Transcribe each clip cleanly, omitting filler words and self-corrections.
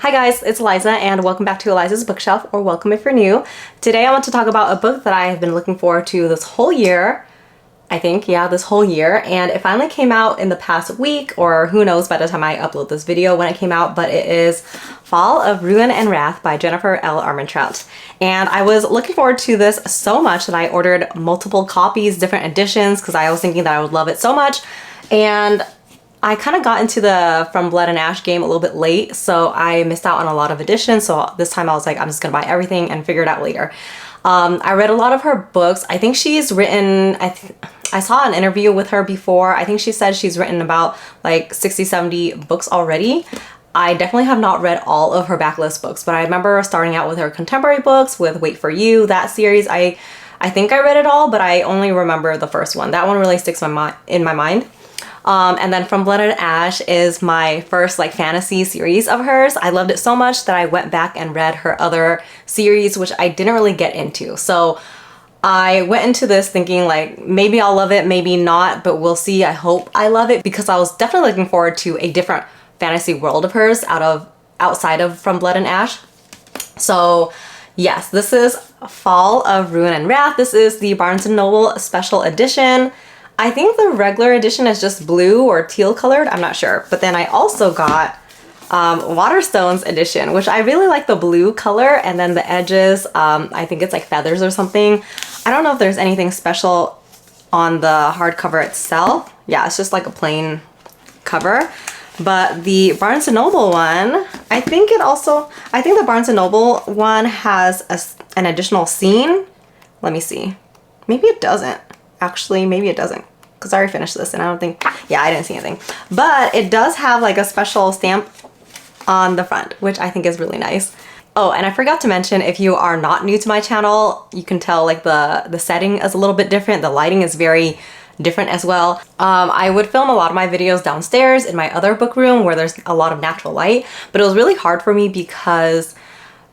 Hi guys, it's Eliza and welcome back to Eliza's Bookshelf, or welcome if you're new. Today I want to talk about a book that I have been looking forward to this whole year. I think, yeah, this whole year, and it finally came out in the past week, or who knows by the time I upload this video when it came out, but it is Fall of Ruin and Wrath by Jennifer L Armentrout. And I was looking forward to this so much that I ordered multiple copies, different editions, because I was thinking that I would love it so much. And I kind of got into the From Blood and Ash game a little bit late, so I missed out on a lot of editions. So this time I was like, I'm just gonna buy everything and figure it out later. I read a lot of her books. I think she's written, I saw an interview with her before. I think she said she's written about like 60, 70 books already. I definitely have not read all of her backlist books, but I remember starting out with her contemporary books with Wait For You, that series. I think I read it all, but I only remember the first one. That one really sticks in my mind. And then From Blood and Ash is my first like fantasy series of hers. I loved it so much that I went back and read her other series, which I didn't really get into. So I went into this thinking like, maybe I'll love it, maybe not, but we'll see. I hope I love it because I was definitely looking forward to a different fantasy world of hers outside of From Blood and Ash. So yes, this is Fall of Ruin and Wrath. This is the Barnes & Noble special edition. I think the regular edition is just blue or teal colored, I'm not sure. But then I also got Waterstones edition, which I really like the blue color, and then the edges, I think it's like feathers or something. I don't know if there's anything special on the hardcover itself. Yeah, it's just like a plain cover. But the Barnes & Noble one, I think the Barnes & Noble one has an additional scene. Let me see. Maybe it doesn't. Actually, maybe it doesn't, because I already finished this and I don't think, yeah, I didn't see anything. But it does have like a special stamp on the front, which I think is really nice. Oh, and I forgot to mention, if you are not new to my channel, you can tell like the setting is a little bit different. The lighting is very different as well. I would film a lot of my videos downstairs in my other book room where there's a lot of natural light, but it was really hard for me because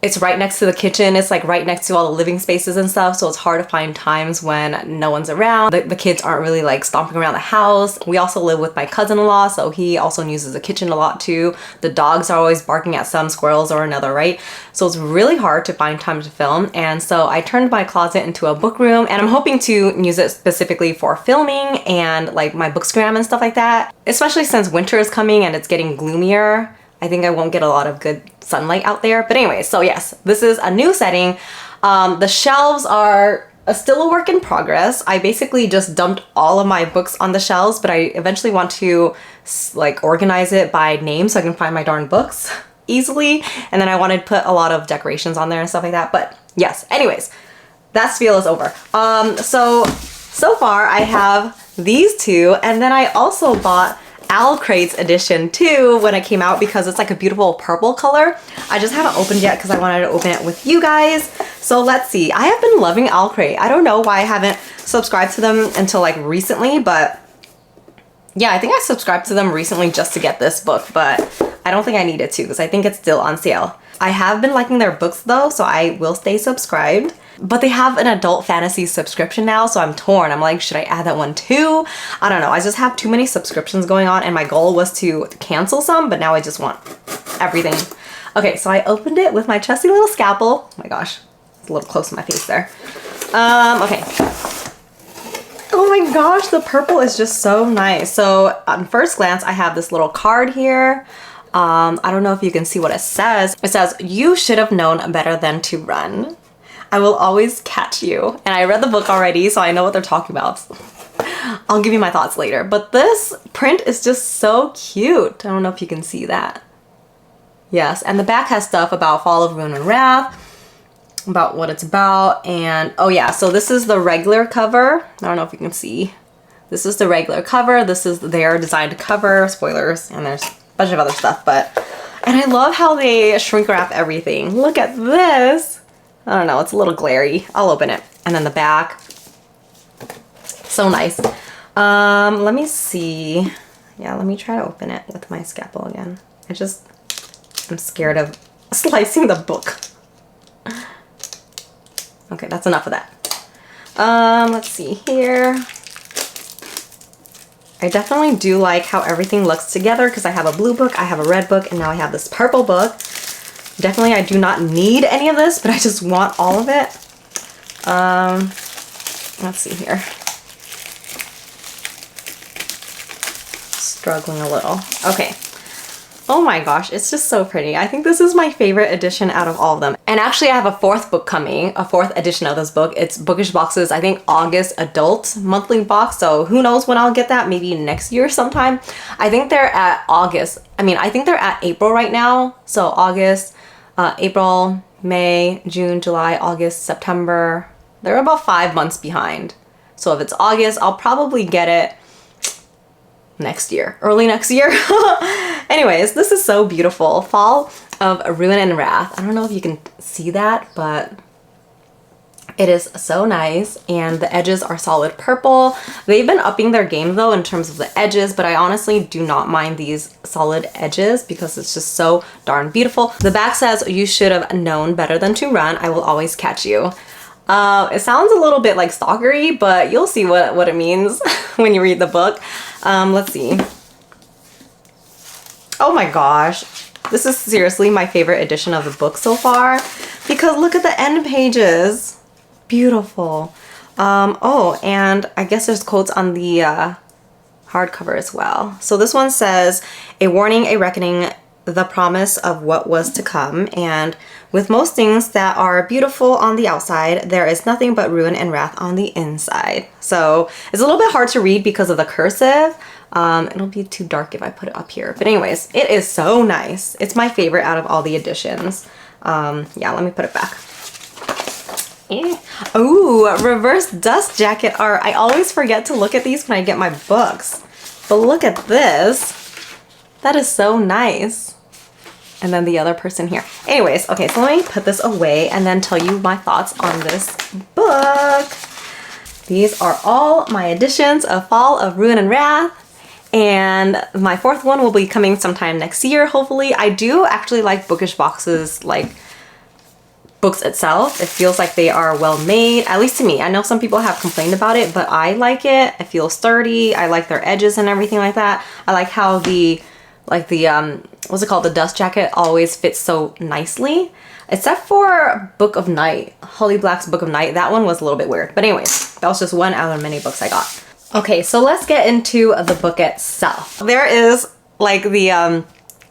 it's right next to the kitchen. It's like right next to all the living spaces and stuff. So it's hard to find times when no one's around. The kids aren't really like stomping around the house. We also live with my cousin-in-law, so he also uses the kitchen a lot too. The dogs are always barking at some squirrels or another, right? So it's really hard to find time to film. And so I turned my closet into a book room, and I'm hoping to use it specifically for filming and like my bookstagram and stuff like that. Especially since winter is coming and it's getting gloomier. I think I won't get a lot of good sunlight out there. But anyway, so yes, this is a new setting. The shelves are still a work in progress. I basically just dumped all of my books on the shelves, but I eventually want to like organize it by name so I can find my darn books easily. And then I wanted to put a lot of decorations on there and stuff like that. But yes, anyways, that spiel is over. So far I have these two, and then I also bought Owl Crate's edition too when it came out because it's like a beautiful purple color. I just haven't opened yet because I wanted to open it with you guys. So let's see. I have been loving Owl Crate. I don't know why I haven't subscribed to them until like recently, but yeah, I think I subscribed to them recently just to get this book, but I don't think I needed to because I think it's still on sale. I have been liking their books though, so I will stay subscribed. But they have an adult fantasy subscription now, so I'm torn. I'm like, should I add that one too? I don't know. I just have too many subscriptions going on, and my goal was to cancel some, but now I just want everything. Okay, so I opened it with my trusty little scalpel. Oh my gosh, it's a little close to my face there. Okay. Oh my gosh, the purple is just so nice. So on first glance, I have this little card here. I don't know if you can see what it says. It says, "You should have known better than to run. I will always catch you." And I read the book already, so I know what they're talking about. I'll give you my thoughts later. But this print is just so cute. I don't know if you can see that. Yes, and the back has stuff about Fall of Ruin and Wrath, about what it's about, and oh yeah, so this is the regular cover. I don't know if you can see. This is the regular cover. This is their designed cover. Spoilers, and there's a bunch of other stuff, and I love how they shrink wrap everything. Look at this. I don't know, it's a little glary. I'll open it. And then the back. So nice. Let me see. Yeah, let me try to open it with my scalpel again. I'm scared of slicing the book. Okay, that's enough of that. Let's see here. I definitely do like how everything looks together because I have a blue book, I have a red book, and now I have this purple book. Definitely I do not need any of this, but I just want all of it. Let's see here. Struggling a little. Okay. Oh my gosh, it's just so pretty. I think this is my favorite edition out of all of them. And actually I have a fourth book coming, a fourth edition of this book. It's Bookish Box's, I think, August adult monthly box. So who knows when I'll get that, maybe next year sometime. I think they're at August. I think they're at April right now. So August, April, May, June, July, August, September. They're about 5 months behind. So if it's August, I'll probably get it next year, early next year. Anyways, this is so beautiful. Fall of Ruin and Wrath. I don't know if you can see that, but it is so nice, and the edges are solid purple. They've been upping their game though in terms of the edges, but I honestly do not mind these solid edges because it's just so darn beautiful. The back says, "You should have known better than to run. I will always catch you." It sounds a little bit like stalkery, but you'll see what it means when you read the book. Let's see. Oh my gosh. This is seriously my favorite edition of the book so far because look at the end pages. Beautiful. Oh, and I guess there's quotes on the hardcover as well. So this one says, "A warning, a reckoning, the promise of what was to come, and with most things that are beautiful on the outside, there is nothing but ruin and wrath on the inside." So it's a little bit hard to read because of the cursive. It'll be too dark if I put it up here. But anyways, it is so nice. It's my favorite out of all the editions. Yeah, let me put it back. Ooh, reverse dust jacket art. I always forget to look at these when I get my books. But look at this. That is so nice. And then the other person here. Anyways, okay, so let me put this away and then tell you my thoughts on this book. These are all my editions of Fall of Ruin and Wrath. And my fourth one will be coming sometime next year, hopefully. I do actually like Bookish Box's, like, books itself. It feels like they are well made, at least to me. I know some people have complained about it, but I like it. It feels sturdy. I like their edges and everything like that. I like how the what's it called, the dust jacket always fits so nicely, except for Book of Night, Holly Black's Book of Night. That one was a little bit weird, but anyways, that was just one out of many books I got. Okay, so let's get into the book itself. There is like the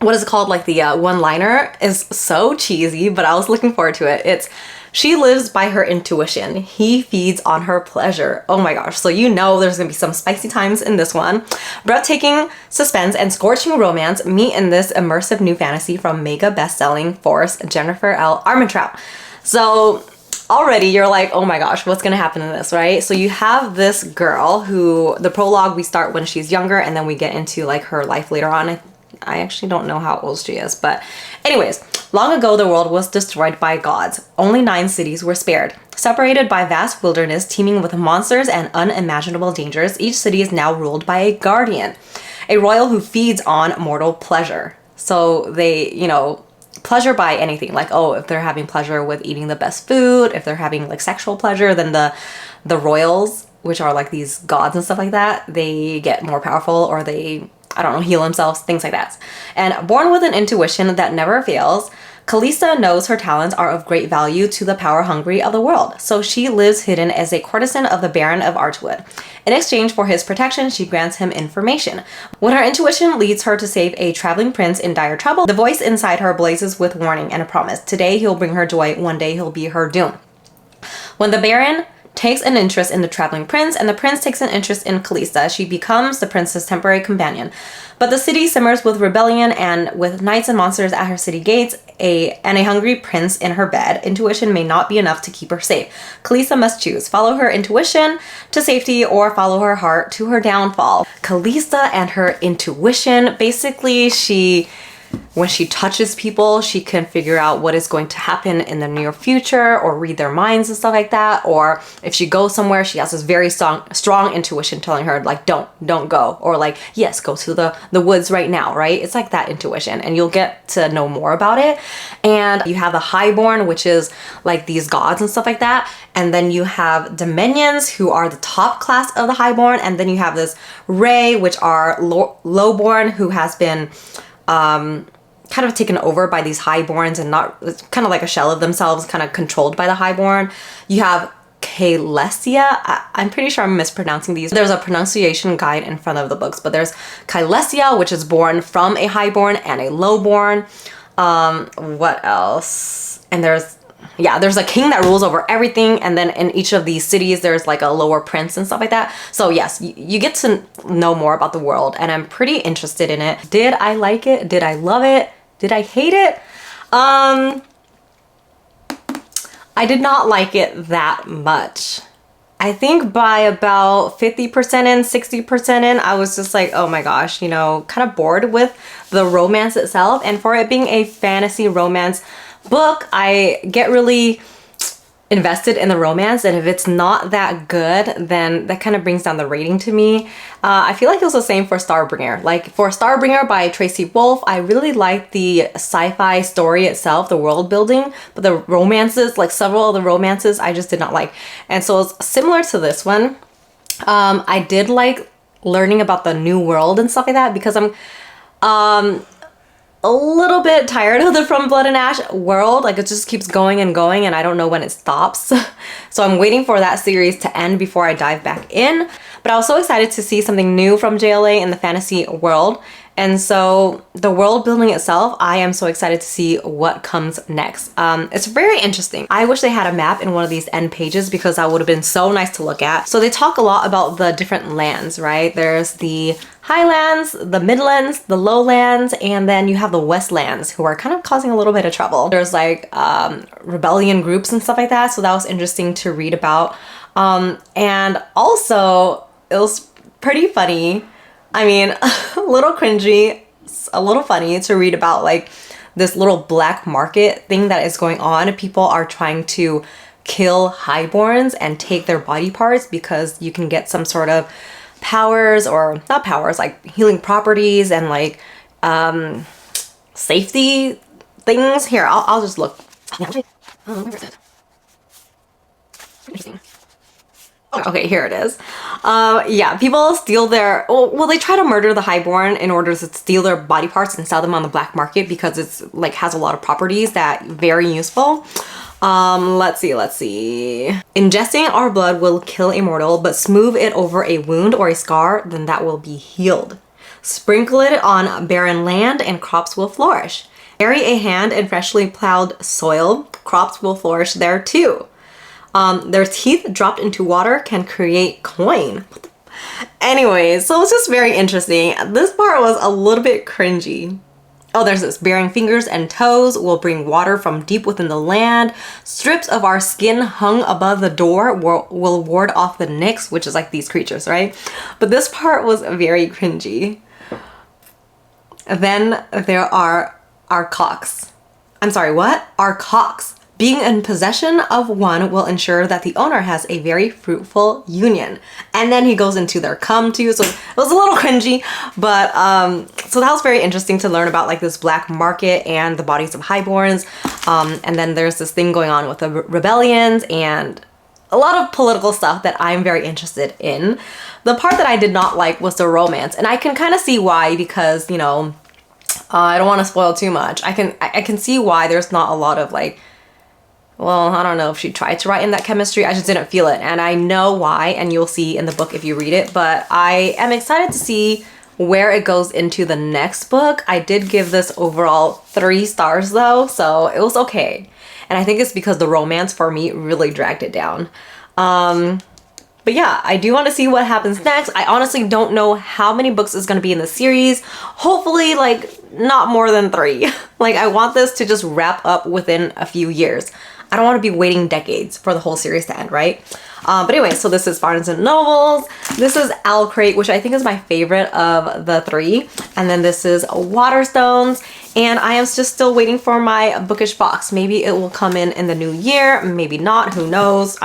what is it called, like the one-liner is so cheesy, but I was looking forward to it. It's, "She lives by her intuition. He feeds on her pleasure." Oh my gosh. So you know there's gonna be some spicy times in this one. Breathtaking suspense and scorching romance meet in this immersive new fantasy from mega best-selling force Jennifer L Armentrout. So already you're like, oh my gosh, what's gonna happen in this, right? So you have this girl who, the prologue, we start when she's younger and then we get into like her life later on. I actually don't know how old she is, but anyways, long ago the world was destroyed by gods. Only 9 cities were spared. Separated by vast wilderness teeming with monsters and unimaginable dangers, each city is now ruled by a guardian, a royal who feeds on mortal pleasure. So they, you know, pleasure by anything, like, oh, if they're having pleasure with eating the best food, if they're having like sexual pleasure, then the royals, which are like these gods and stuff like that, they get more powerful, or they, I don't know, heal themselves, things like that. And born with an intuition that never fails, Kalista knows her talents are of great value to the power hungry of the world, so she lives hidden as a courtesan of the Baron of Archwood. In exchange for his protection, she grants him information. When her intuition leads her to save a traveling prince in dire trouble, the voice inside her blazes with warning and a promise. Today he'll bring her joy, one day he'll be her doom. When the Baron takes an interest in the traveling prince and the prince takes an interest in Kalista, she becomes the prince's temporary companion. But the city simmers with rebellion, and with knights and monsters at her city gates and a hungry prince in her bed, intuition may not be enough to keep her safe. Kalista must choose, follow her intuition to safety or follow her heart to her downfall. Kalista and her intuition, basically when she touches people, she can figure out what is going to happen in the near future or read their minds and stuff like that. Or if she goes somewhere, she has this very strong intuition telling her like, don't go, or like, yes, go to the woods right now, right? It's like that intuition, and you'll get to know more about it. And you have the Highborn, which is like these gods and stuff like that. And then you have Dominions, who are the top class of the Highborn. And then you have this Ray, which are Lowborn, who has been kind of taken over by these highborns and not kind of like a shell of themselves, kind of controlled by the highborn. You have Kailesia. I'm pretty sure I'm mispronouncing these. There's a pronunciation guide in front of the books, but there's Kailesia, which is born from a highborn and a lowborn. What else? And there's a king that rules over everything, and then in each of these cities there's like a lower prince and stuff like that. So yes, you get to know more about the world, and I'm pretty interested in it. Did I like it? Did I love it? Did I hate it? I did not like it that much. I think by about 50% in, 60% in, I was just like, oh my gosh, you know, kind of bored with the romance itself. And for it being a fantasy romance book, I get really invested in the romance, and if it's not that good, then that kind of brings down the rating to me. I feel like it was the same for Starbringer. Like for Starbringer by Tracy Wolff, I really liked the sci-fi story itself, the world building, but the romances, like several of the romances, I just did not like. And so it's similar to this one. I did like learning about the new world and stuff like that, because I'm a little bit tired of the From Blood and Ash world. Like it just keeps going and going, and I don't know when it stops. So I'm waiting for that series to end before I dive back in. But I was so excited to see something new from JLA in the fantasy world. And so the world building itself, I am so excited to see what comes next. It's very interesting. I wish they had a map in one of these end pages, because that would have been so nice to look at. So they talk a lot about the different lands, right? There's the Highlands, the Midlands, the Lowlands, and then you have the Westlands, who are kind of causing a little bit of trouble. There's like rebellion groups and stuff like that. So that was interesting to read about. And also it was pretty funny. I mean, a little cringy, a little funny to read about like this little black market thing that is going on. People are trying to kill highborns and take their body parts because you can get some sort of powers, or not powers, like healing properties and like safety things. Here, I'll just look. Where is it? Interesting. Okay, here it is. Yeah, people steal their, well, they try to murder the highborn in order to steal their body parts and sell them on the black market, because it's like has a lot of properties that very useful. Let's see. Ingesting our blood will kill a mortal, but smooth it over a wound or a scar, then that will be healed. Sprinkle it on barren land and crops will flourish. Bury a hand in freshly plowed soil, crops will flourish there too. Their teeth dropped into water can create coin. Anyways, so it's just very interesting. This part was a little bit cringy. Oh, there's this. Bearing fingers and toes will bring water from deep within the land. Strips of our skin hung above the door will ward off the Nyx, which is like these creatures, right? But this part was very cringy. Then there are our cocks. I'm sorry, what? Our cocks. Being in possession of one will ensure that the owner has a very fruitful union. And then he goes into their cum too, so it was a little cringy, but so that was very interesting to learn about like this black market and the bodies of highborns. And then there's this thing going on with the rebellions and a lot of political stuff that I'm very interested in. The part that I did not like was the romance, and I can kind of see why, because, you know, I don't want to spoil too much. I can see why there's not a lot of like, well, I don't know if she tried to write in that chemistry. I just didn't feel it. And I know why, and you'll see in the book if you read it. But I am excited to see where it goes into the next book. I did give this overall 3 stars though, so it was okay. And I think it's because the romance for me really dragged it down. But yeah, I do want to see what happens next. I honestly don't know how many books is going to be in the series. Hopefully, like, not more than 3. Like, I want this to just wrap up within a few years. I don't want to be waiting decades for the whole series to end, right? But anyway, so this is Barnes & Nobles. This is Owl Crate, which I think is my favorite of the 3. And then this is Waterstones. And I am just still waiting for my bookish box. Maybe it will come in the new year, maybe not, who knows?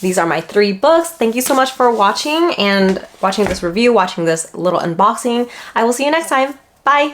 These are my 3 books. Thank you so much for watching and watching this review, watching this little unboxing. I will see you next time. Bye!